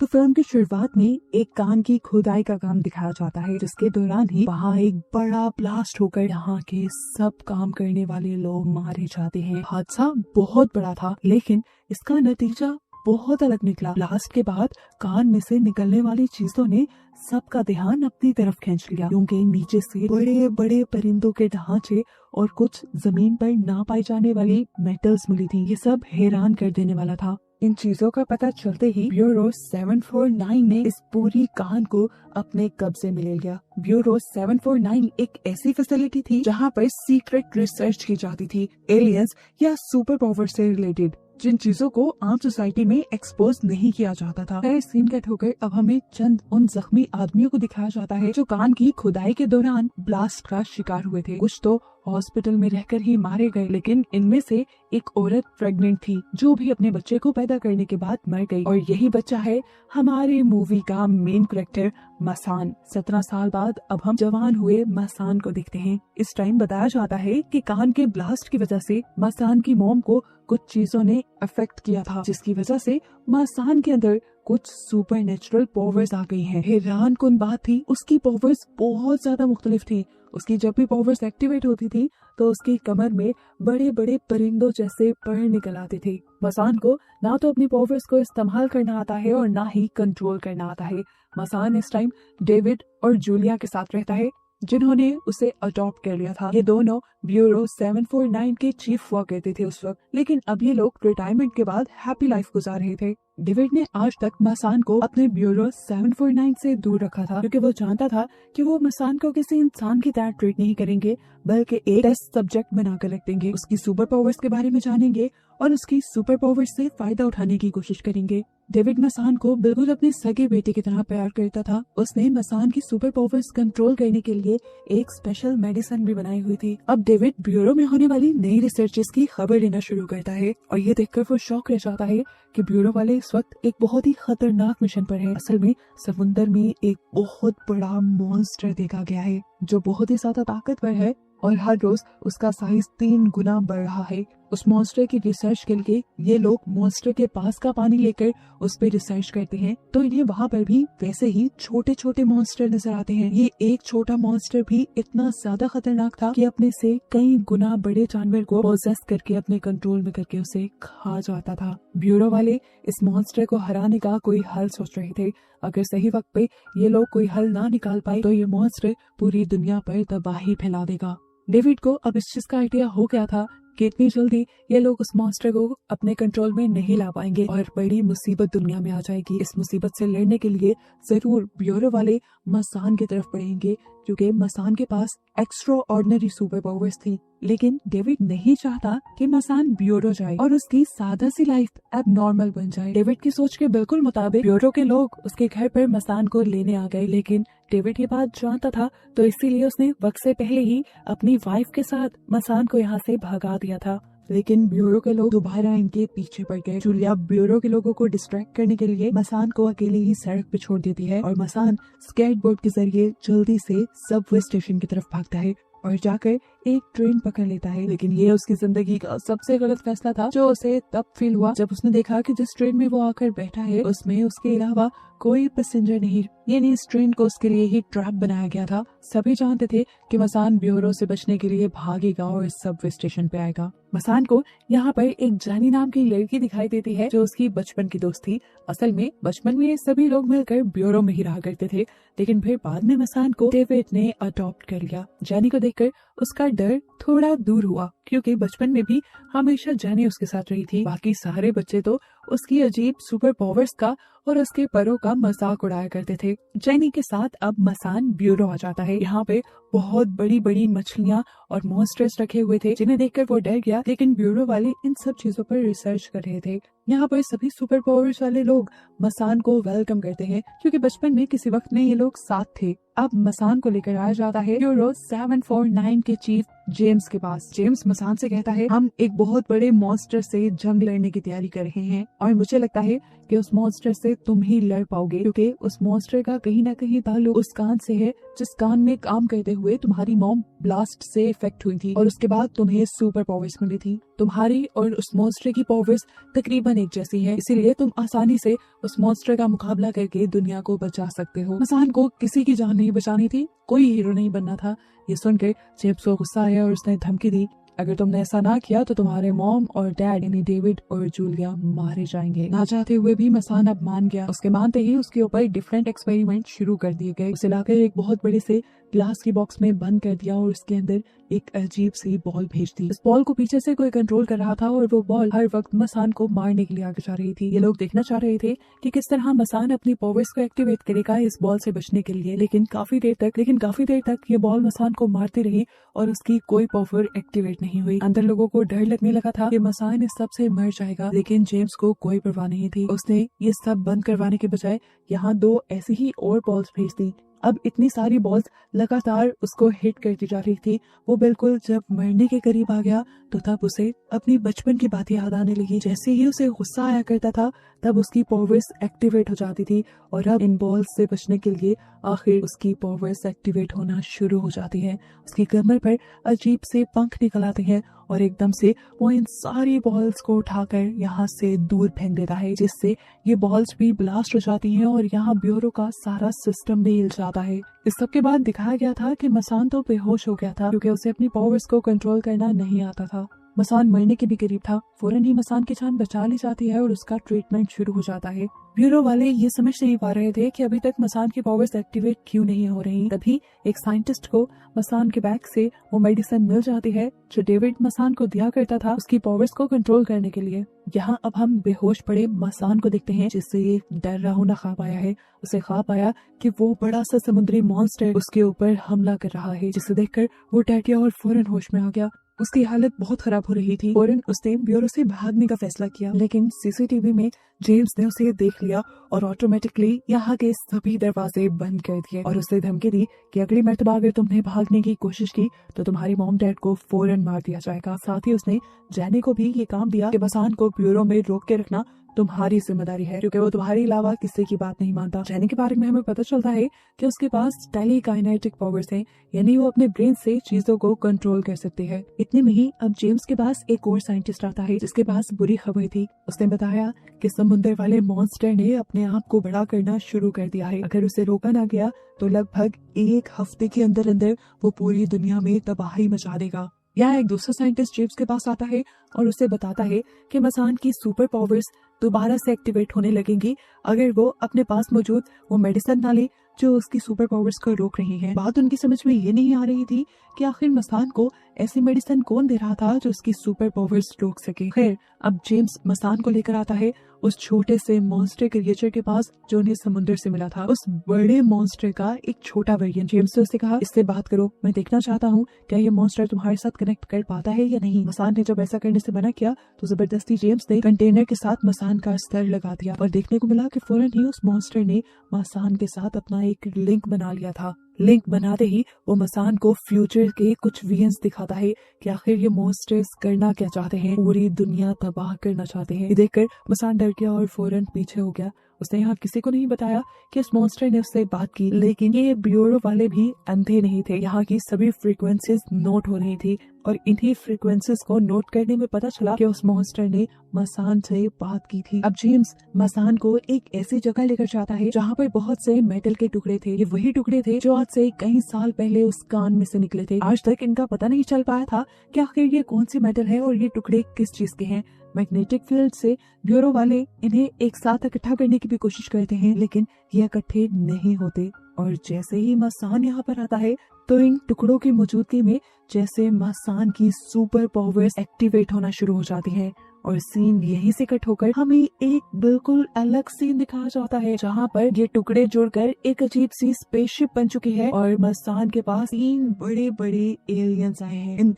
तो फिल्म की शुरुआत में एक कान की खुदाई का काम दिखाया जाता है, जिसके दौरान ही वहाँ एक बड़ा ब्लास्ट होकर यहाँ के सब काम करने वाले लोग मारे जाते हैं। हादसा बहुत बड़ा था, लेकिन इसका नतीजा बहुत अलग निकला। ब्लास्ट के बाद कान में से निकलने वाली चीजों ने सबका ध्यान अपनी तरफ खींच लिया, क्योंकि नीचे से बड़े बड़े परिंदों के ढांचे और कुछ जमीन पर ना पाई जाने वाली मेटल्स मिली थी। ये सब हैरान कर देने वाला था। इन चीजों का पता चलते ही ब्यूरो 749 ने इस पूरी कान को अपने कब्जे में ले लिया। ब्यूरो 749 एक ऐसी फैसिलिटी थी जहाँ पर सीक्रेट रिसर्च की जाती थी, एलियंस या सुपर पावर से रिलेटेड, जिन चीजों को आम सोसाइटी में एक्सपोज नहीं किया जाता था। सीन कट होकर अब हमें चंद उन जख्मी आदमियों को दिखाया जाता है जो कान की खुदाई के दौरान ब्लास्ट का शिकार हुए थे। कुछ तो हॉस्पिटल में रहकर ही मारे गए, लेकिन इनमें से एक औरत प्रेग्नेंट थी जो भी अपने बच्चे को पैदा करने के बाद मर गई। और यही बच्चा है हमारे मूवी का मेन कैरेक्टर मसान। 17 साल बाद अब हम जवान हुए मसान को देखते हैं। इस टाइम बताया जाता है कि कान के ब्लास्ट की वजह से मसान की मॉम को कुछ चीजों ने अफेक्ट किया था, जिसकी वजह से मसान के अंदर कुछ सुपर नेचुरल पावर्स आ गई हैं। हैरान कुन बात थी, उसकी पावर्स बहुत ज्यादा मुख्तलिफ थी। उसकी जब भी पावर्स एक्टिवेट होती थी तो उसकी कमर में बड़े बड़े परिंदों जैसे पर निकल आते थे। मसान को ना तो अपनी पावर्स को इस्तेमाल करना आता है और ना ही कंट्रोल करना आता है। मसान इस टाइम डेविड और जूलिया के साथ रहता है, जिन्होंने उसे अडॉप्ट कर लिया था। ये दोनों ब्यूरो 749 के चीफ हुआ करते थे उस वक्त, लेकिन अब ये लोग रिटायरमेंट के बाद हैप्पी लाइफ गुजार रहे थे। डेविड ने आज तक मसान को अपने ब्यूरो 749 से दूर रखा था, क्योंकि वो जानता था कि वो मसान को किसी इंसान की तरह ट्रीट नहीं करेंगे, बल्कि एक टेस्ट सब्जेक्ट बनाकर रख देंगे। उसकी सुपर पावर्स के बारे में जानेंगे और उसकी सुपर पावर्स से फायदा उठाने की कोशिश करेंगे। डेविड मसान को बिल्कुल अपने सगे बेटे की तरह प्यार करता था। उसने मसान की सुपर पावर्स कंट्रोल करने के लिए एक स्पेशल मेडिसिन भी बनाई हुई थी। अब डेविड ब्यूरो में होने वाली नई रिसर्चेस की खबर लेना शुरू करता है और ये देखकर वो शॉक रह जाता है कि ब्यूरो वाले इस वक्त एक बहुत ही खतरनाक मिशन पर है। असल में समुंदर में एक बहुत बड़ा मॉन्स्टर देखा गया है जो बहुत ही ज्यादा ताकतवर है और हर रोज उसका साइज 3 गुना बढ़ रहा है। उस मॉन्स्टर की रिसर्च के लिए ये लोग मॉन्स्टर के पास का पानी लेकर उस पर रिसर्च करते हैं, तो इन्हें वहाँ पर भी वैसे ही छोटे छोटे मॉन्स्टर नजर आते हैं। ये एक छोटा मॉन्स्टर भी इतना ज्यादा खतरनाक था कि अपने से कई गुना बड़े जानवर को पोजेस करके अपने कंट्रोल में करके उसे खा जाता था। ब्यूरो वाले इस मॉन्स्टर को हराने का कोई हल सोच रहे थे। अगर सही वक्त पे ये लोग कोई हल ना निकाल पाए तो ये मॉन्स्टर पूरी दुनिया पर तबाही फैला देगा। डेविड को अब इस चीज का आइडिया हो गया था कि इतनी जल्दी ये लोग उस मॉन्स्टर को अपने कंट्रोल में नहीं ला पाएंगे और बड़ी मुसीबत दुनिया में आ जाएगी। इस मुसीबत से लड़ने के लिए जरूर ब्यूरो वाले मसान की तरफ बढ़ेंगे, क्योंकि मसान के पास एक्स्ट्रा ऑर्डिनरी सुपर पावर्स थी। लेकिन डेविड नहीं चाहता कि मसान ब्यूरो जाए और उसकी सादा सी लाइफ अब नॉर्मल बन जाए। डेविड की सोच के बिल्कुल मुताबिक ब्यूरो के लोग उसके घर पर मसान को लेने आ गए, लेकिन डेविड ये बात जानता था, तो इसीलिए उसने वक्त से पहले ही अपनी वाइफ के साथ मसान को यहाँ से भगा दिया था। लेकिन ब्यूरो के लोग दोबारा इनके पीछे पड़ गए। जूलिया ब्यूरो के लोगों को डिस्ट्रैक्ट करने के लिए मसान को अकेले ही सड़क पे छोड़ देती है और मसान स्केटबोर्ड के जरिए जल्दी से सबवे स्टेशन की तरफ भागता है और जाकर एक ट्रेन पकड़ लेता है। लेकिन ये उसकी जिंदगी का सबसे गलत फैसला था, जो उसे तब फील हुआ जब उसने देखा कि जिस ट्रेन में वो आकर बैठा है उसमें उसके अलावा कोई पैसेंजर नहीं, यानी इस ट्रेन को उसके लिए ही ट्रैप बनाया गया था। सभी जानते थे कि मसान ब्यूरो से बचने के लिए भागेगा और इस सबवे स्टेशन पे आएगा। मसान को यहाँ पर एक जानी नाम की लड़की दिखाई देती है जो उसकी बचपन की दोस्त थी। असल में बचपन में सभी लोग मिलकर ब्यूरो में ही रहा करते थे, लेकिन फिर बाद में मसान को डेविड ने अडॉप्ट कर लिया। जानी को देखकर उसका डर थोड़ा दूर हुआ, क्योंकि बचपन में भी हमेशा जानी उसके साथ रही थी। बाकी सारे बच्चे तो उसकी अजीब सुपर पावर्स का और उसके परों का मजाक उड़ाया करते थे। जेनी के साथ अब मसान ब्यूरो आ जाता है। यहाँ पे बहुत बड़ी बड़ी मछलियाँ और मॉन्स्टर्स रखे हुए थे, जिन्हें देखकर वो डर गया, लेकिन ब्यूरो वाले इन सब चीजों पर रिसर्च कर रहे थे। यहाँ पर सभी सुपर पावर्स वाले लोग मसान को वेलकम करते हैं, क्योंकि बचपन में किसी वक्त में ये लोग साथ थे। अब मसान को लेकर आया जाता है ब्यूरो 749 के चीफ जेम्स के पास। जेम्स मसान से कहता है, हम एक बहुत बड़े मॉन्स्टर से जंग लड़ने की तैयारी कर रहे हैं और मुझे लगता है कि उस मॉन्स्टर से तुम ही लड़ पाओगे, क्योंकि उस मॉन्स्टर का कहीं ना कहीं ताल्लुक उस कान से है जिस कान में काम करते हुए तुम्हारी मॉम ब्लास्ट से इफेक्ट हुई थी और उसके बाद तुम्हें सुपर पावर्स मिली थी। तुम्हारी और उस मॉन्स्टर की पावर्स तकरीबन एक जैसी है, इसीलिए तुम आसानी से उस मॉन्स्टर का मुकाबला करके दुनिया को बचा सकते हो। मसान को किसी की जान नहीं बचानी थी, कोई हीरो नहीं बनना था। ये सुनकर जेम्स को गुस्सा आया और उसने धमकी दी, अगर तुमने ऐसा ना किया तो तुम्हारे मॉम और डैड यानी डेविड और जूलिया मारे जाएंगे। ना चाहते हुए भी मसान अब मान गया। उसके मानते ही उसके ऊपर डिफरेंट एक्सपेरिमेंट शुरू कर दिए गए। उसे लाकर एक बहुत बड़े से ग्लास की बॉक्स में बंद कर दिया और उसके अंदर एक अजीब सी बॉल भेज दी। इस बॉल को पीछे से कोई कंट्रोल कर रहा था और वो बॉल हर वक्त मसान को मारने के लिए आगे जा रही थी। ये लोग देखना चाह रहे थे कि किस तरह मसान अपनी पावर्स को एक्टिवेट करेगा इस बॉल से बचने के लिए, लेकिन काफी देर तक ये बॉल मसान को मारती रही और उसकी कोई पावर एक्टिवेट नहीं हुई। अंदर लोगों को डर लगने लगा था कि मसान इस सब से मर जाएगा, लेकिन जेम्स को कोई परवाह नहीं थी। उसने ये सब बंद करवाने के बजाय यहाँ 2 ऐसी ही और बॉल्स भेज दी। अब इतनी सारी बॉल्स लगातार उसको हिट करती जा रही थी। वो बिल्कुल जब मरने के करीब आ गया तो तब उसे अपनी बचपन की बातें याद आने लगी। जैसे ही उसे गुस्सा आया करता था तब उसकी पावर्स एक्टिवेट हो जाती थी और अब इन बॉल्स से बचने के लिए आखिर उसकी पावर्स एक्टिवेट होना शुरू हो जाती है। उसकी कमर पर अजीब से पंख निकल आते हैं और एकदम से वो इन सारी बॉल्स को उठाकर यहाँ से दूर फेंक देता है, जिससे ये बॉल्स भी ब्लास्ट हो जाती हैं और यहाँ ब्यूरो का सारा सिस्टम भी हिल जाता है। इस सब के बाद दिखाया गया था कि मसान तो बेहोश हो गया था क्योंकि उसे अपनी पावर्स को कंट्रोल करना नहीं आता था। मसान मरने के भी करीब था। फौरन ही मसान की जान बचा ली जाती है और उसका ट्रीटमेंट शुरू हो जाता है। ब्यूरो वाले ये समझ नहीं पा रहे थे कि अभी तक मसान की पावर्स एक्टिवेट क्यों नहीं हो रही। तभी एक साइंटिस्ट को मसान के बैग से वो मेडिसिन मिल जाती है जो डेविड मसान को दिया करता था उसकी पावर्स को कंट्रोल करने के लिए। यहाँ अब हम बेहोश पड़े मसान को देखते हैं जिससे ये डर रहा होना ख्वाब आया है। उसे ख्वाब आया कि वो बड़ा सा समुद्री मॉन्स्टर उसके ऊपर हमला कर रहा है, जिसे देखकर वो डर गया और फौरन होश में आ गया। उसकी हालत बहुत खराब हो रही थी। फौरन उसने ब्यूरो से भागने का फैसला किया, लेकिन सीसीटीवी में जेम्स ने उसे देख लिया और ऑटोमेटिकली यहाँ के सभी दरवाजे बंद कर दिए और उसे धमकी दी कि अगली मर्तबा अगर तुमने भागने की कोशिश की तो तुम्हारी मॉम डैड को फौरन मार दिया जाएगा। साथ ही उसने जैनी को भी ये काम दिया कि मसान को ब्यूरो में रोक के रखना तुम्हारी जिम्मेदारी है, क्योंकि वो तुम्हारे अलावा किसी की बात नहीं मानता। जैनी के बारे में हमें पता चलता है कि उसके पास टेलीकाइनेटिक पावर्स हैं, यानी वो अपने ब्रेन से चीजों को कंट्रोल कर सकते हैं। इतने में ही अब जेम्स के पास एक और साइंटिस्ट आता है जिसके पास बुरी खबर थी। उसने बताया कि समुद्र वाले मॉन्स्टर ने अपने आप को बड़ा करना शुरू कर दिया है। अगर उसे रोका ना गया तो लगभग 1 हफ्ते के अंदर अंदर वो पूरी दुनिया में तबाही मचा देगा। यहाँ एक दूसरा साइंटिस्ट जेम्स के पास आता है और उसे बताता है कि मसान की सुपर पावर्स दोबारा से एक्टिवेट होने लगेंगी अगर वो अपने पास मौजूद वो मेडिसिन ना ले जो उसकी सुपर पावर्स को रोक रही है। बात उनकी समझ में ये नहीं आ रही थी कि आखिर मसान को ऐसी मेडिसिन कौन दे रहा था जो उसकी सुपर पावर्स रोक सके। खैर अब जेम्स मसान को लेकर आता है उस छोटे से मॉन्स्टर क्रिएचर के पास जो उन्हें समुद्र से मिला था, उस बड़े मॉन्स्टर का एक छोटा वर्जन। जेम्स ने उससे कहा, इससे बात करो, मैं देखना चाहता हूँ क्या ये मॉन्स्टर तुम्हारे साथ कनेक्ट कर पाता है या नहीं। मसान ने जब ऐसा करने से मना किया तो जबरदस्ती जेम्स ने कंटेनर के साथ मसान का स्तर लगा दिया और देखने को मिला कि फौरन ही उस मॉन्स्टर ने मसान के साथ अपना एक लिंक बना लिया था। लिंक बनाते ही वो मसान को फ्यूचर के कुछ विजन्स दिखाता है कि आखिर ये मॉन्स्टर्स करना क्या चाहते हैं, पूरी दुनिया तबाह करना चाहते हैं। ये देखकर मसान डर गया और फौरन पीछे हो गया। उसने यहाँ किसी को नहीं बताया कि इस मॉन्स्टर ने उससे बात की, लेकिन ये ब्यूरो वाले भी अंधे नहीं थे। यहाँ की सभी फ्रीक्वेंसीज नोट हो रही थी और इन्हीं फ्रीक्वेंसीज को नोट करने में पता चला कि उस मॉन्स्टर ने मसान से बात की थी। अब जेम्स मसान को एक ऐसी जगह लेकर जाता है जहाँ पर बहुत से मेटल के टुकड़े थे। ये वही टुकड़े थे जो आज से कई साल पहले उस कान में से निकले थे। आज तक इनका पता नहीं चल पाया था कि आखिर ये कौन सी मेटल है और ये टुकड़े किस चीज के हैं। मैग्नेटिक फील्ड से ब्यूरो वाले इन्हें एक साथ इकट्ठा करने की भी कोशिश करते हैं, लेकिन ये इकट्ठे नहीं होते। और जैसे ही मसान यहाँ पर आता है तो इन टुकड़ों की मौजूदगी में जैसे मसान की सुपर पावर्स एक्टिवेट होना शुरू हो जाती है। और सीन यहीं से कट होकर हमें एक बिल्कुल अलग सीन दिखाया जाता है, जहाँ पर ये टुकड़े जुड़कर एक अजीब सी स्पेसशिप बन चुकी है और मसान के पास 3 बड़े बड़े एलियंस आए हैं। इन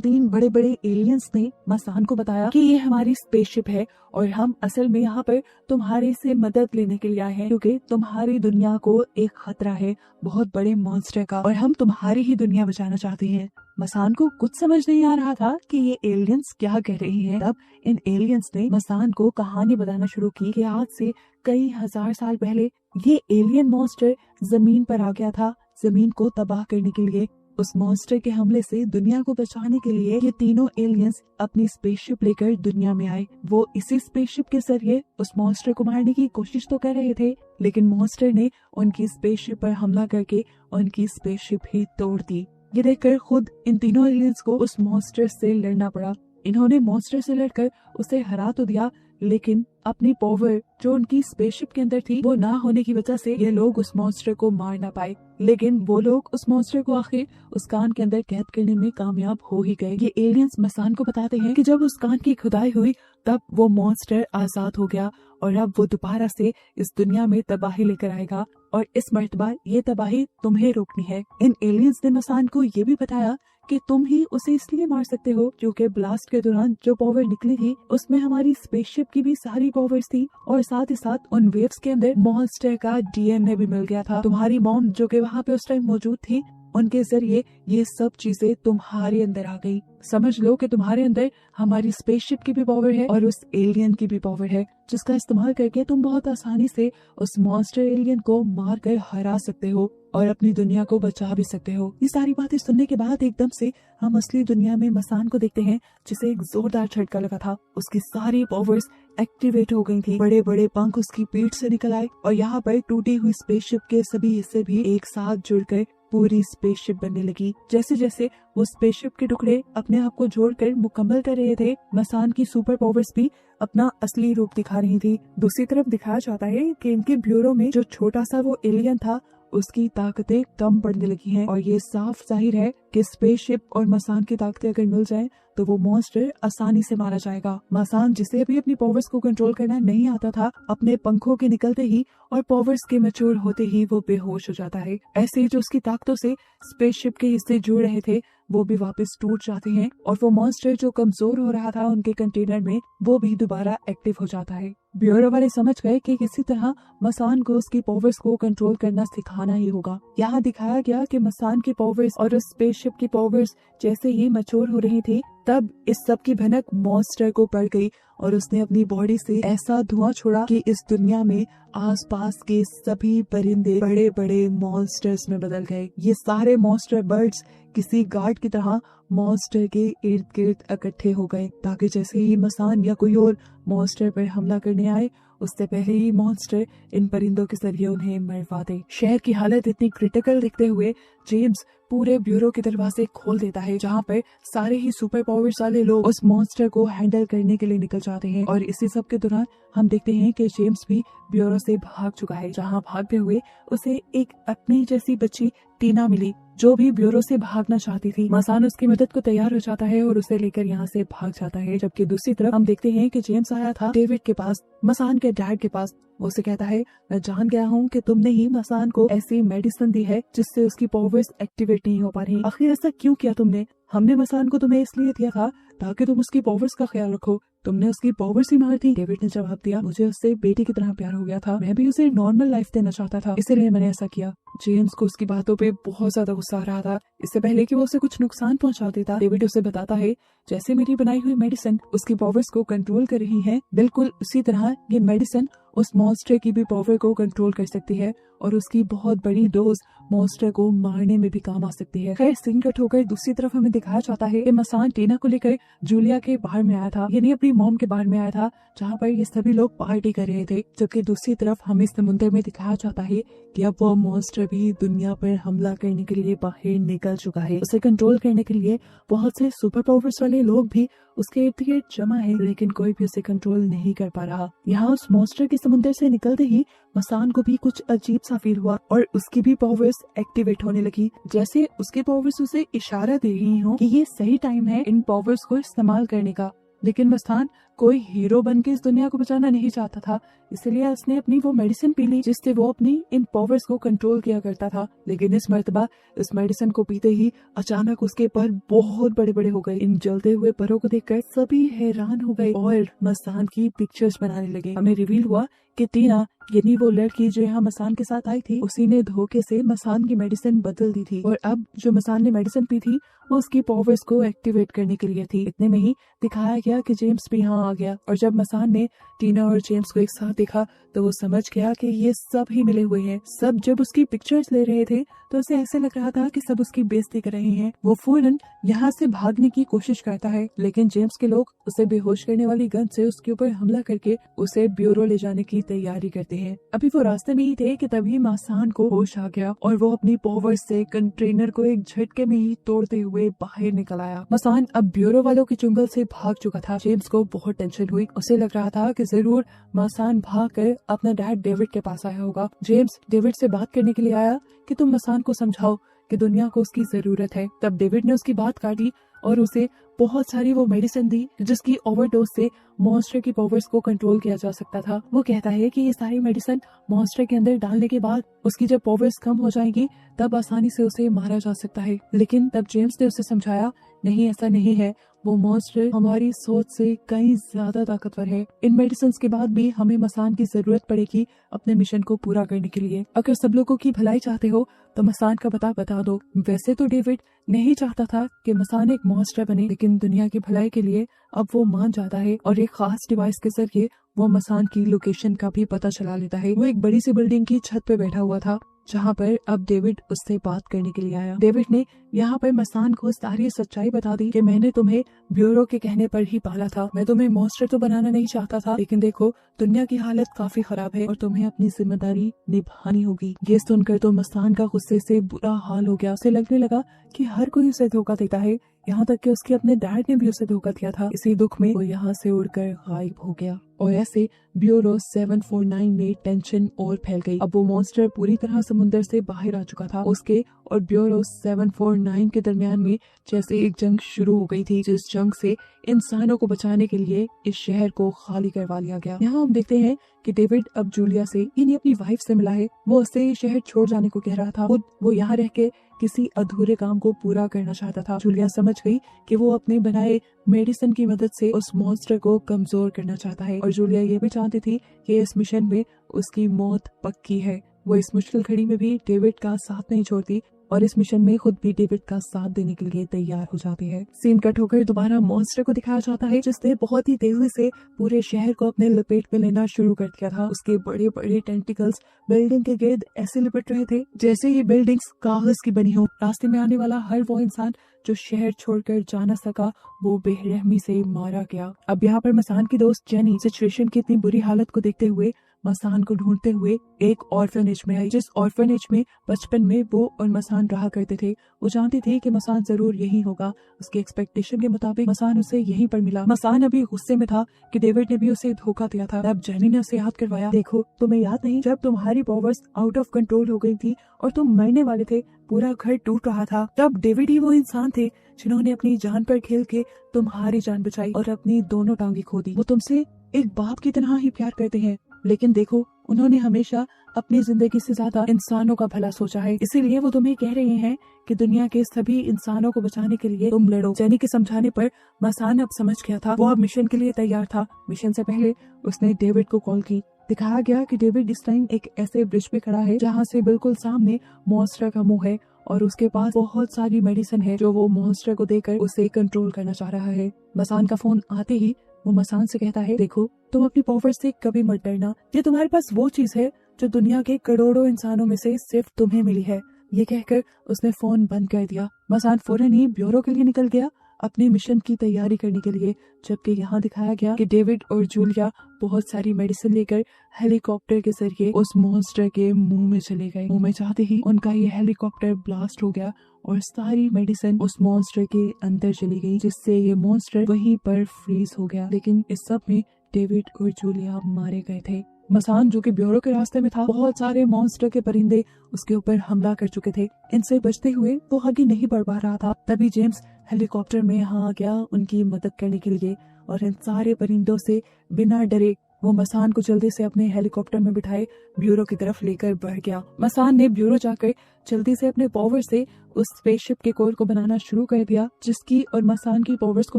तीन बड़े बड़े एलियंस ने मसान को बताया कि ये हमारी स्पेसशिप है और हम असल में यहाँ पर तुम्हारे से मदद लेने के लिए आए हैं, क्योंकि तुम्हारी दुनिया को एक खतरा है बहुत बड़े मॉन्स्टर का, और हम तुम्हारी ही दुनिया बचाना चाहते हैं। मसान को कुछ समझ नहीं आ रहा था कि ये एलियंस क्या कह रही हैं। तब इन एलियंस ने मसान को कहानी बताना शुरू की कि आज से कई हजार साल पहले ये एलियन मॉन्स्टर जमीन पर आ गया था, जमीन को तबाह करने के लिए। उस मॉन्स्टर के हमले से दुनिया को बचाने के लिए ये तीनों एलियंस अपनी स्पेसशिप लेकर दुनिया में आए। वो इसी स्पेसशिप के जरिए उस मॉन्स्टर को मारने की कोशिश तो कर रहे थे, लेकिन मॉन्स्टर ने उनकी स्पेसशिप पर हमला करके उनकी स्पेसशिप ही तोड़ दी। ये देखकर खुद इन तीनों एलियंस को उस मॉन्स्टर से लड़ना पड़ा। इन्होंने मॉन्स्टर से लड़कर उसे हरा तो दिया, लेकिन अपनी पावर जो उनकी स्पेसशिप के अंदर थी वो ना होने की वजह से ये लोग उस मॉन्स्टर को मार ना पाए। लेकिन वो लोग उस मॉन्स्टर को आखिर उस कान के अंदर कैद करने में कामयाब हो ही गए। ये एलियंस मसान को बताते हैं कि जब उस कान की खुदाई हुई तब वो मॉन्स्टर आजाद हो गया और अब वो दोबारा से इस दुनिया में तबाही लेकर आएगा, और इस मर्तबा ये तबाही तुम्हें रोकनी है। इन एलियंस ने मसान को ये भी बताया कि तुम ही उसे इसलिए मार सकते हो क्योंकि ब्लास्ट के दौरान जो पावर निकली थी उसमें हमारी स्पेसशिप की भी सारी पावर्स थी, और साथ ही साथ उन वेव्स के अंदर मॉन्स्टर का डीएनए भी मिल गया था। तुम्हारी मॉम जो कि वहाँ पे उस टाइम मौजूद थी, उनके जरिए ये सब चीजें तुम्हारे अंदर आ गई। समझ लो कि तुम्हारे अंदर हमारी स्पेसशिप की भी पावर है और उस एलियन की भी पावर है, जिसका इस्तेमाल करके तुम बहुत आसानी से उस मॉन्स्टर एलियन को मार कर हरा सकते हो और अपनी दुनिया को बचा भी सकते हो। ये सारी बातें सुनने के बाद एकदम से हम असली दुनिया में मसान को देखते हैं, जिसे एक जोरदार झटका लगा था। उसकी सारी पावर्स एक्टिवेट हो गई थी, बड़े बड़े पंख उसकी पीठ से निकल आए और यहाँ पर टूटी हुई स्पेसशिप के सभी हिस्से भी एक साथ जुड़कर पूरी स्पेसशिप बनने लगी। जैसे जैसे वो स्पेसशिप के टुकड़े अपने आप को जोड़कर मुकम्मल कर रहे थे, मसान की सुपर पावर्स भी अपना असली रूप दिखा रही थी। दूसरी तरफ दिखाया जाता है कि इनके ब्यूरो में जो छोटा सा वो एलियन था उसकी ताकतें कम पड़ने लगी हैं, और ये साफ जाहिर है कि स्पेसशिप और मसान की ताकतें अगर मिल जाएं तो वो मॉन्स्टर आसानी से मारा जाएगा। मसान जिसे अभी अपनी पावर्स को कंट्रोल करना नहीं आता था, अपने पंखों के निकलते ही और पावर्स के मैच्योर होते ही वो बेहोश हो जाता है। ऐसे ही जो उसकी ताकतों से स्पेसशिप के हिस्से जुड़ रहे थे वो भी वापस टूट जाते हैं, और वो मॉन्स्टर जो कमजोर हो रहा था उनके कंटेनर में वो भी दोबारा एक्टिव हो जाता है। ब्यूरो वाले समझ गए कि किसी तरह मसान को उसकी पावर्स को कंट्रोल करना सिखाना ही होगा। यहाँ दिखाया गया कि मसान की पावर्स और उस स्पेसशिप की पावर्स जैसे ही मैच्योर हो रही थी, तब इस सब की भनक मॉन्स्टर को पड़ गई और उसने अपनी बॉडी से ऐसा धुआं छोड़ा कि इस दुनिया में आसपास के सभी परिंदे बड़े बड़े मॉन्स्टर्स में बदल गए। ये सारे मॉन्स्टर बर्ड्स किसी गार्ड की तरह मॉन्स्टर के इर्द गिर्द इकट्ठे हो गए, ताकि जैसे ही मसान या कोई और मॉन्स्टर पर हमला करने आए उससे पहले ही मॉन्स्टर इन परिंदों के जरिए उन्हें मरवा दे। शहर की हालत इतनी क्रिटिकल देखते हुए जेम्स पूरे ब्यूरो के दरवाजे खोल देता है, जहाँ पर सारे ही सुपर पावर्स वाले लोग उस मॉन्स्टर को हैंडल करने के लिए निकल जाते हैं। और इसी सब के दौरान हम देखते हैं कि जेम्स भी ब्यूरो से भाग चुका है, जहाँ भागते हुए उसे एक अपनी जैसी बच्ची टीना मिली जो भी ब्यूरो से भागना चाहती थी। मसान उसकी मदद को तैयार हो जाता है और उसे लेकर यहाँ से भाग जाता है। जबकि दूसरी तरफ हम देखते हैं कि जेम्स आया था डेविड के पास, मसान के डैड के पास। वो उसे कहता है, मैं जान गया हूँ कि तुमने ही मसान को ऐसी मेडिसिन दी है जिससे उसकी पावर्स एक्टिवेट नहीं हो पा रही। आखिर ऐसा क्यों किया तुमने? हमने मसान को तुम्हें इसलिए दिया था ताकि तुम उसकी पावर्स का ख्याल रखो, तुमने उसकी पावर्स ही मार दी। डेविड ने जवाब दिया, मुझे उससे बेटी की तरह प्यार हो गया था, मैं भी उसे नॉर्मल लाइफ देना चाहता था, इसीलिए मैंने ऐसा किया। जेम्स को उसकी बातों पे बहुत ज्यादा गुस्सा आ रहा था। इससे पहले कि वो उसे कुछ नुकसान पहुंचा देता, डेविड उसे बताता है, जैसे मेरी बनाई हुई मेडिसिन उसकी पावर्स को कंट्रोल कर रही है, बिल्कुल उसी तरह ये मेडिसिन उस मॉन्स्टर की भी पावर को कंट्रोल कर सकती है और उसकी बहुत बड़ी डोज मॉन्स्टर को मारने में भी काम आ सकती है। खैर सीन कट होकर दूसरी तरफ हमें दिखाया जाता है कि मसान टीना को लेकर जूलिया के बाहर में आया था, यानी अपनी मॉम के बाहर में आया था, जहाँ पर ये सभी लोग पार्टी कर रहे थे। जबकि दूसरी तरफ हमें समुद्र में दिखाया जाता है कि अब वो मॉन्स्टर भी दुनिया पर हमला करने के लिए बाहर निकल चुका है। उसे कंट्रोल करने के लिए बहुत से सुपर पावर्स वाले लोग भी उसके इर्द गिर्द जमा है, लेकिन कोई भी उसे कंट्रोल नहीं कर पा रहा। यहाँ उस मॉन्स्टर के समुद्र से निकलते ही मसान को भी कुछ अजीब सा फील हुआ और उसकी भी पावर्स एक्टिवेट होने लगी, जैसे उसके पावर्स उसे इशारा दे रही हो कि ये सही टाइम है इन पावर्स को इस्तेमाल करने का। लेकिन मसान कोई हीरो बन के इस दुनिया को बचाना नहीं चाहता था, इसलिए उसने अपनी वो मेडिसिन पी ली जिससे वो अपनी इन पावर्स को कंट्रोल किया करता था। लेकिन इस मर्तबा इस मेडिसिन को पीते ही अचानक उसके पर बहुत बड़े बड़े हो गए। इन जलते हुए परों को देखकर सभी हैरान हो गए और मसान की पिक्चर्स बनाने लगे। हमें रिवील हुआ कि टीना यानी वो लड़की जो यहाँ मसान के साथ आई थी, उसी ने धोखे से मसान की मेडिसिन बदल दी थी और अब जो मसान ने मेडिसिन पी थी वो उसकी पावर्स को एक्टिवेट करने के लिए थी। इतने में ही दिखाया गया कि जेम्स भी यहाँ आ गया और जब मसान ने टीना और जेम्स को एक साथ देखा तो वो समझ गया कि ये सब ही मिले हुए हैं। सब जब उसकी पिक्चर्स ले रहे थे तो उसे ऐसे लग रहा था कि सब उसकी बेइज्जती कर रहे हैं। वो फौरन यहाँ से भागने की कोशिश करता है, लेकिन जेम्स के लोग उसे बेहोश करने वाली गन से उसके ऊपर हमला करके उसे ब्यूरो ले जाने की तैयारी करते हैं। अभी वो रास्ते में ही थे कि तभी मसान को होश आ गया और वो अपनी पावर से कंटेनर को एक झटके में ही तोड़ते हुए बाहर निकल आया। मसान अब ब्यूरो वालों के चुंगल से भाग चुका था। जेम्स को बहुत टेंशन हुई, उसे लग रहा था कि जरूर मसान भाग कर अपना डैड डेविड के पास आया होगा। जेम्स डेविड से बात करने के लिए आया कि तुम मसान को समझाओ कि दुनिया को उसकी जरूरत है। तब डेविड ने उसकी बात काटी और उसे बहुत सारी वो मेडिसिन दी जिसकी ओवरडोज से मॉन्स्टर की पावर्स को कंट्रोल किया जा सकता था। वो कहता है कि ये सारी मेडिसिन मॉन्स्टर के अंदर डालने के बाद उसकी जब पावर्स कम हो जाएंगी तब आसानी से उसे मारा जा सकता है। लेकिन तब जेम्स ने उसे समझाया, नहीं ऐसा नहीं है, वो मॉन्स्टर हमारी सोच से कई ज्यादा ताकतवर है। इन मेडिसिन के बाद भी हमें मसान की जरूरत पड़ेगी अपने मिशन को पूरा करने के लिए। अगर सब लोगों की भलाई चाहते हो तो मसान का पता बता दो। वैसे तो डेविड नहीं चाहता था कि मसान एक मॉन्स्टर बने, लेकिन दुनिया की भलाई के लिए अब वो मान जाता है और एक खास डिवाइस के जरिए वो मसान की लोकेशन का भी पता चला लेता है। वो एक बड़ी सी बिल्डिंग की छत पे बैठा हुआ था जहाँ पर अब डेविड उससे बात करने के लिए आया। डेविड ने यहाँ पर मसान को सारी सच्चाई बता दी कि मैंने तुम्हें ब्यूरो के कहने पर ही पाला था। मैं तुम्हें मॉन्स्टर तो बनाना नहीं चाहता था, लेकिन देखो दुनिया की हालत काफी खराब है और तुम्हें अपनी जिम्मेदारी निभानी होगी। ये सुनकर तो मसान का गुस्से से बुरा हाल हो गया। उसे लगने लगा कि हर कोई उसे धोखा देता है, यहाँ तक कि उसके अपने डैड ने भी उसे धोखा दिया था। इसी दुख में वो यहाँ से उड़कर गायब हो गया और ऐसे ब्यूरो 749 में टेंशन और फैल गई। अब वो मॉन्स्टर पूरी तरह समुंदर से बाहर आ चुका था। उसके और ब्यूरो 749 के दरमियान में जैसे एक जंग शुरू हो गई थी, जिस जंग से इंसानों को बचाने के लिए इस शहर को खाली करवा लिया गया। यहाँ हम देखते हैं कि डेविड अब जूलिया से यानी अपनी वाइफ से मिला है। वो उससे ये शहर छोड़ जाने को कह रहा था। वो यहाँ रह के किसी अधूरे काम को पूरा करना चाहता था। जूलिया समझ गई कि वो अपने बनाए मेडिसिन की मदद से उस मॉन्स्टर को कमजोर करना चाहता है और जूलिया ये भी जानती थी कि इस मिशन में उसकी मौत पक्की है। वो इस मुश्किल घड़ी में भी डेविड का साथ नहीं छोड़ती और इस मिशन में खुद भी डेविड का साथ देने के लिए तैयार हो जाती है। सीन कट होकर दोबारा मॉन्स्टर को दिखाया जाता है जिसने बहुत ही तेजी से पूरे शहर को अपने लपेट में लेना शुरू कर दिया था। उसके बड़े बड़े टेंटिकल्स बिल्डिंग के गिर्द ऐसे लिपट रहे थे जैसे ये बिल्डिंग्स कागज की बनी हो। रास्ते में आने वाला हर वो इंसान जो शहर छोड़कर जा न सका वो बेरहमी से मारा गया। अब यहाँ पर मसान की दोस्त जेनी सिचुएशन की इतनी बुरी हालत को देखते हुए मसान को ढूंढते हुए एक ऑर्फनेज में आई, जिस ऑर्फनेज में बचपन में वो और मसान रहा करते थे। वो जानती थी कि मसान जरूर यही होगा। उसके एक्सपेक्टेशन के मुताबिक मसान उसे यहीं पर मिला। मसान अभी गुस्से में था कि डेविड ने भी उसे धोखा दिया था। तब जेनी ने उसे याद करवाया, देखो तुम्हें याद नहीं जब तुम्हारी पावर्स आउट ऑफ कंट्रोल हो गई थी और तुम मरने वाले थे, पूरा घर टूट रहा था, तब डेविड ही वो इंसान थे जिन्होंने अपनी जान पर खेल के तुम्हारी जान बचाई और अपनी दोनों टांगे खो दी। वो तुमसे एक बाप की तरह ही प्यार करते हैं, लेकिन देखो उन्होंने हमेशा अपनी जिंदगी से ज्यादा इंसानों का भला सोचा है, इसीलिए वो तुम्हें कह रहे हैं कि दुनिया के सभी इंसानों को बचाने के लिए तुम लड़ो। जेनी के समझाने पर मसान अब समझ गया था। वो अब मिशन के लिए तैयार था। मिशन से पहले उसने डेविड को कॉल की। दिखाया गया कि डेविड इस टाइम एक ऐसे ब्रिज पे खड़ा है जहाँ से बिल्कुल सामने मॉन्स्टर का मुंह है और उसके पास बहुत सारी मेडिसिन है जो वो मॉन्स्टर को देकर उसे कंट्रोल करना चाह रहा है। मसान का फोन आते ही वो मसान से कहता है, देखो तुम अपनी पावर से कभी मत डरना, ये तुम्हारे पास वो चीज है जो दुनिया के करोड़ों इंसानों में से सिर्फ तुम्हें मिली है। ये कहकर उसने फोन बंद कर दिया। मसान फौरन ही ब्यूरो के लिए निकल गया अपने मिशन की तैयारी करने के लिए, जबकि यहाँ दिखाया गया कि डेविड और जूलिया बहुत सारी मेडिसिन लेकर हेलीकॉप्टर के जरिए उस मॉन्स्टर के मुंह में चले गए। मुंह में जाते ही उनका ये हेलीकॉप्टर ब्लास्ट हो गया और सारी मेडिसिन उस मॉन्स्टर के अंदर चली गई, जिससे ये मॉन्स्टर वहीं पर फ्रीज हो गया। लेकिन इस सब में डेविड और जूलिया मारे गए थे। मसान जो कि ब्यूरो के रास्ते में था, बहुत सारे मॉन्स्टर के परिंदे उसके ऊपर हमला कर चुके थे। इनसे बचते हुए वो आगे नहीं बढ़ पा रहा था। तभी जेम्स हेलीकॉप्टर में यहाँ आ गया उनकी मदद करने के लिए। और इन सारे परिंदों से बिना डरे वो मसान को जल्दी से अपने हेलीकॉप्टर में बिठाए ब्यूरो की तरफ लेकर बढ़ गया। मसान ने ब्यूरो जाकर जल्दी से अपने पावर से उस स्पेसशिप के कोर को बनाना शुरू कर दिया, जिसकी और मसान की पावर्स को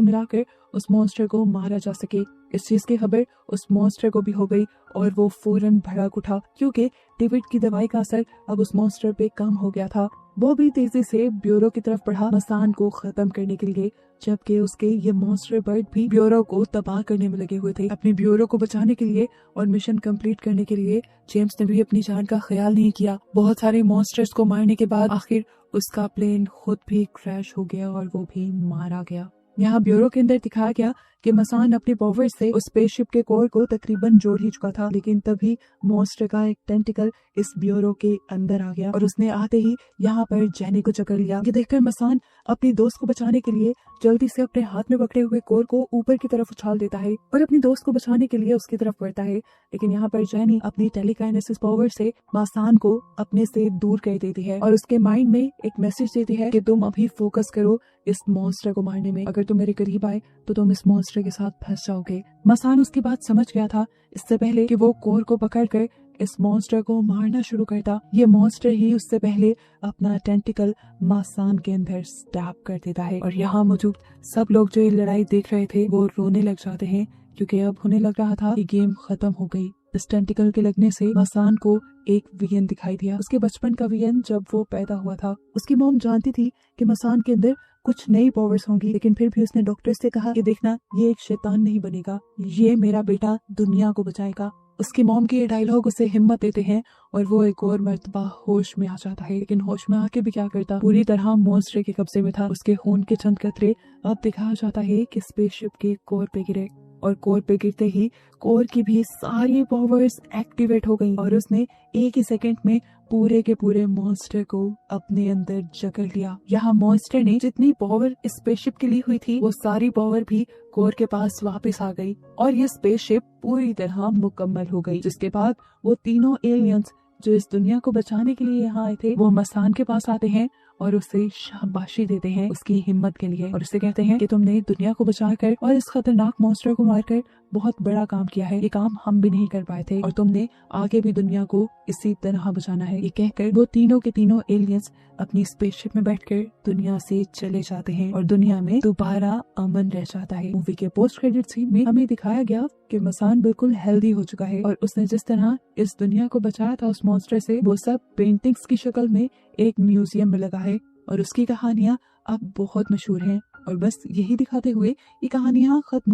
मिलाकर उस मॉन्स्टर को मारा जा सके। इस चीज की खबर उस मॉन्स्टर को भी हो गई और वो फौरन भड़क उठा, क्योंकि डेविड की दवाई का असर अब उस मॉन्स्टर पे कम हो गया था। वो भी तेजी से ब्यूरो की तरफ बढ़ा मसान को खत्म करने के लिए, जबकि उसके ये मॉन्स्टर बर्ड भी ब्यूरो को तबाह करने में लगे हुए थे। अपनी ब्यूरो को बचाने के लिए और मिशन कंप्लीट करने के लिए जेम्स ने भी अपनी जान का ख्याल नहीं किया। बहुत सारे मॉन्स्टर्स को मारने के बाद आखिर उसका प्लेन खुद भी क्रैश हो गया और वो भी मारा गया। यहाँ ब्यूरो के अंदर दिखाया गया कि मसान अपने पावर से उस स्पेसशिप के कोर को तकरीबन जोड़ ही चुका था, लेकिन तभी मॉन्स्टर का एक टेंटिकल इस ब्यूरो के अंदर आ गया और उसने आते ही यहाँ पर जेनी को जकड़ लिया। ये देखकर मसान अपनी दोस्त को बचाने के लिए जल्दी से अपने हाथ में पकड़े हुए कोर को ऊपर की तरफ उछाल देता है और अपनी दोस्त को बचाने के लिए उसकी तरफ बढ़ता है, लेकिन यहाँ पर जेनी अपनी टेलीकाइनेसिस पावर से मसान को अपने से दूर कर देती है और उसके माइंड में एक मैसेज देती है कि तुम अभी फोकस करो इस मॉन्स्टर को मारने में। अगर तुम मेरे करीब आए तो तुम इस मॉन्स्टर के साथ फंस जाओगे। मसान उसकी बात समझ गया था इससे पहले कि वो कोर को पकड़कर इस मॉन्स्टर को मारना शुरू करता। ये मॉन्स्टर ही उससे पहले अपना टेंटिकल मसान के अंदर स्टैब कर देता है और यहाँ मौजूद सब लोग जो ये लड़ाई देख रहे थे वो रोने लग जाते हैं, क्योंकि अब उन्हें लग रहा था कि गेम खत्म हो गई। इस टेंटिकल के लगने से मसान को एक वियन दिखाई दिया, उसके बचपन का वियन जब वो पैदा हुआ था। उसकी मॉम जानती थी कि मसान के अंदर कुछ नई पावर्स होंगी, लेकिन फिर भी उसने डॉक्टर से कहा कि देखना, ये एक शैतान नहीं बनेगा, ये मेरा बेटा दुनिया को बचाएगा। उसकी मॉम के ये डायलॉग उसे हिम्मत देते हैं और वो एक और मर्तबा होश में आ जाता है, लेकिन होश में आके भी क्या करता, पूरी तरह मॉन्स्टर के कब्जे में था। उसके खून के चंद कतरे अब दिखाया जाता है कि स्पेसशिप के कोर पे गिरे और कोर पे गिरते ही कोर की भी सारी पावर्स एक्टिवेट हो गई और उसने एक ही सेकंड में पूरे के पूरे मॉन्स्टर को अपने अंदर जकड़ लिया। यहाँ मॉन्स्टर ने जितनी पावर इस स्पेसशिप के लिए हुई थी वो सारी पावर भी कोर के पास वापस आ गई और ये स्पेसशिप पूरी तरह मुकम्मल हो गई, जिसके बाद वो तीनों एलियंस जो इस दुनिया को बचाने के लिए यहाँ आए थे वो मसान के पास आते हैं और उसे शाबाशी देते हैं उसकी हिम्मत के लिए और उसे कहते हैं कि तुमने दुनिया को बचाकर और इस खतरनाक मॉन्स्टर को मारकर बहुत बड़ा काम किया है। ये काम हम भी नहीं कर पाए थे और तुमने आगे भी दुनिया को इसी तरह बचाना है। ये कहकर वो तीनों के तीनों एलियंस अपनी स्पेसशिप में बैठकर दुनिया से चले जाते हैं और दुनिया में दोबारा अमन रह जाता है। मूवी के पोस्ट क्रेडिट सीन में हमें दिखाया गया कि मसान बिल्कुल हेल्दी हो चुका है और उसने जिस तरह इस दुनिया को बचाया था उस मॉन्स्टर से, वो सब पेंटिंग्स की शक्ल में एक म्यूजियम में लगा है और उसकी कहानियां अब बहुत मशहूर हैं और बस यही दिखाते हुए ये कहानियां खत्म